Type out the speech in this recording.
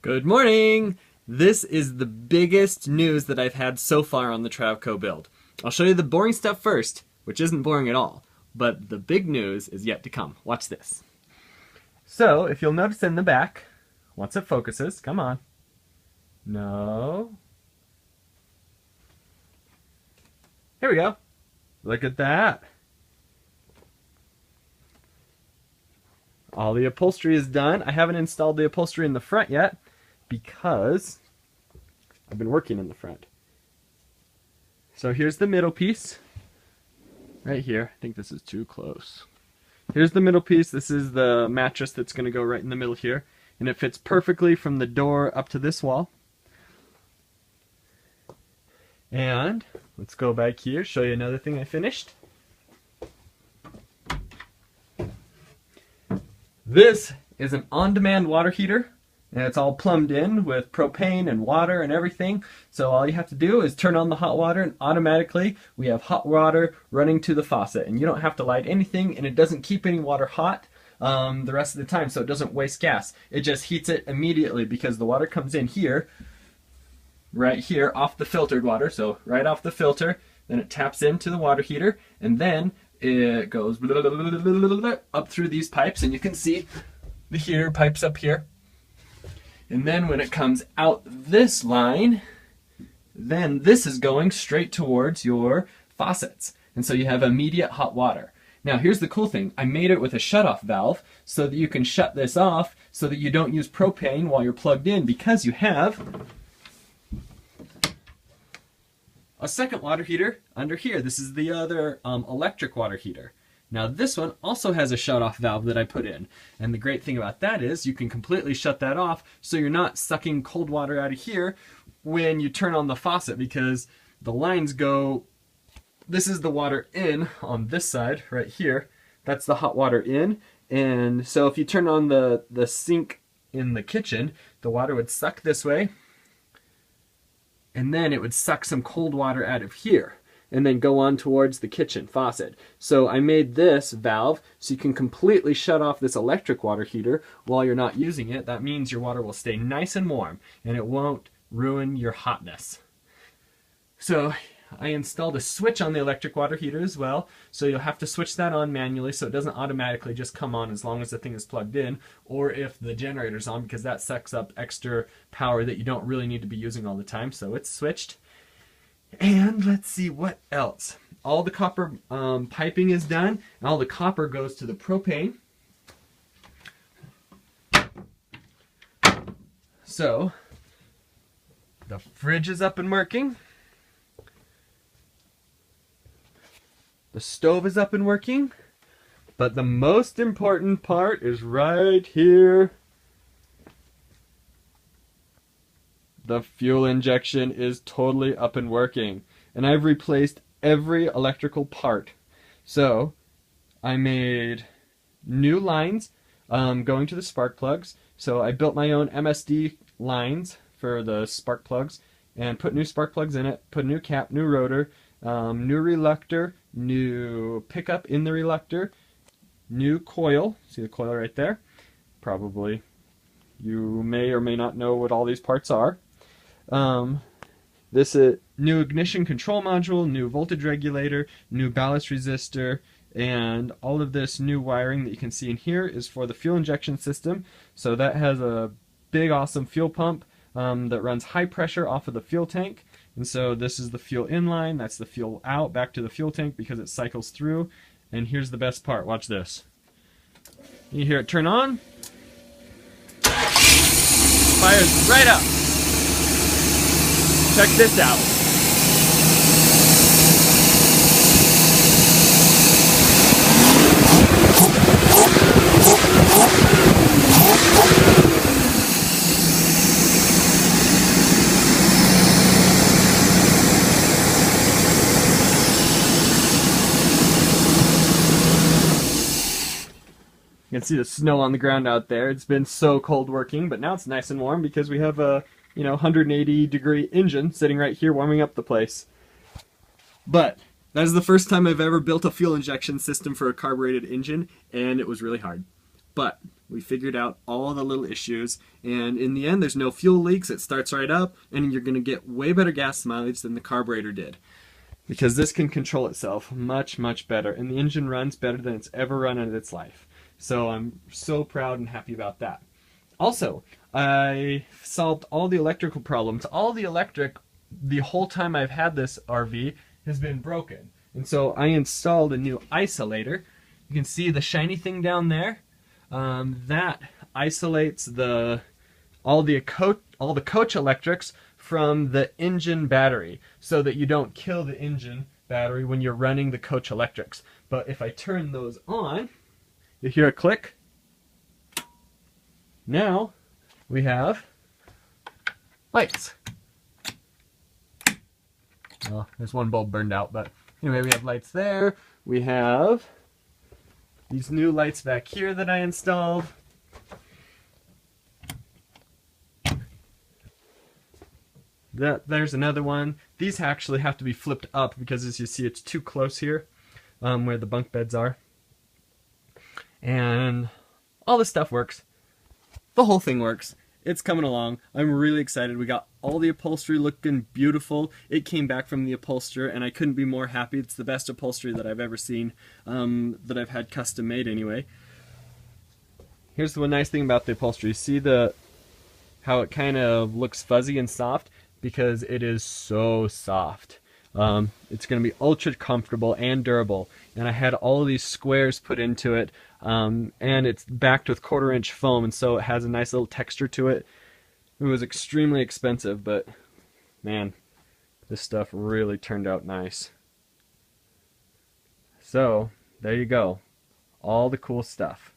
Good morning! This is the biggest news that I've had so far on the Travco build. I'll show you the boring stuff first, which isn't boring at all, but the big news is yet to come. Watch this. So, if you'll notice in the back, once it focuses, come on. No. Here we go. Look at that. All the upholstery is done. I haven't installed the upholstery in the front yet because I've been working in the front. So here's the middle piece. Right here. I think this is too close. Here's the middle piece. This is the mattress that's going to go right in the middle here. And it fits perfectly from the door up to this wall. And let's go back here, show you another thing I finished. This is an on-demand water heater, and it's all plumbed in with propane and water and everything. So all you have to do is turn on the hot water, and automatically we have hot water running to the faucet. And you don't have to light anything, and it doesn't keep any water hot the rest of the time, so it doesn't waste gas. It just heats it immediately because the water comes in here, right here, off the filtered water. So right off the filter, then it taps into the water heater, and then it goes up through these pipes, and you can see the heater pipes up here. And then when it comes out this line, then this is going straight towards your faucets. And so you have immediate hot water. Now here's the cool thing. I made it with a shutoff valve so that you can shut this off so that you don't use propane while you're plugged in, because you have a second water heater under here. This is the other electric water heater. Now this one also has a shut-off valve that I put in. And the great thing about that is you can completely shut that off so you're not sucking cold water out of here when you turn on the faucet, because the lines go, this is the water in on this side right here. That's the hot water in. And so if you turn on the sink in the kitchen, the water would suck this way, and then it would suck some cold water out of here and then go on towards the kitchen faucet. So I made this valve so you can completely shut off this electric water heater while you're not using it. That means your water will stay nice and warm and it won't ruin your hotness. So I installed a switch on the electric water heater as well, so you'll have to switch that on manually so it doesn't automatically just come on as long as the thing is plugged in, or if the generator's on, because that sucks up extra power that you don't really need to be using all the time. So it's switched. And let's see what else. All the copper piping is done, and all the copper goes to the propane. So the fridge is up and working. The stove is up and working, but the most important part is right here. The fuel injection is totally up and working, and I've replaced every electrical part. So I made new lines going to the spark plugs. So I built my own MSD lines for the spark plugs and put new spark plugs in it, put a new cap, new rotor, new reluctor, new pickup in the reluctor, new coil. See the coil right there? Probably you may or may not know what all these parts are. This is new ignition control module, new voltage regulator, new ballast resistor, and all of this new wiring that you can see in here is for the fuel injection system. So that has a big awesome fuel pump that runs high pressure off of the fuel tank. And so this is the fuel in line, that's the fuel out back to the fuel tank because it cycles through. And here's the best part, watch this. You hear it turn on, fires right up. Check this out. You can see the snow on the ground out there. It's been so cold working, but now it's nice and warm because we have a 180-degree engine sitting right here warming up the place. But that is the first time I've ever built a fuel injection system for a carbureted engine, and it was really hard. But We figured out all the little issues, and in the end there's no fuel leaks, it starts right up, and you're going to get way better gas mileage than the carburetor did. Because this can control itself much, much better, and the engine runs better than it's ever run in its life. So I'm so proud and happy about that. Also, I solved all the electrical problems. All the electric, the whole time I've had this RV, has been broken. And so I installed a new isolator. You can see the shiny thing down there. That isolates all the coach electrics from the engine battery, so that you don't kill the engine battery when you're running the coach electrics. But if I turn those on, you hear a click. Now we have lights. Well, there's one bulb burned out, but anyway, we have lights there. We have these new lights back here that I installed. There's another one. These actually have to be flipped up because, as you see, it's too close here where the bunk beds are. And all this stuff works. The whole thing works. It's coming along. I'm really excited. We got all the upholstery looking beautiful. It came back from the upholsterer, and I couldn't be more happy. It's the best upholstery that I've ever seen, that I've had custom made anyway. Here's the one nice thing about the upholstery. See how it kind of looks fuzzy and soft? Because it is so soft. It's going to be ultra comfortable and durable. And I had all of these squares put into it, and it's backed with 1/4-inch foam, and so it has a nice little texture to it. It was extremely expensive, but man, this stuff really turned out nice. So there you go, all the cool stuff.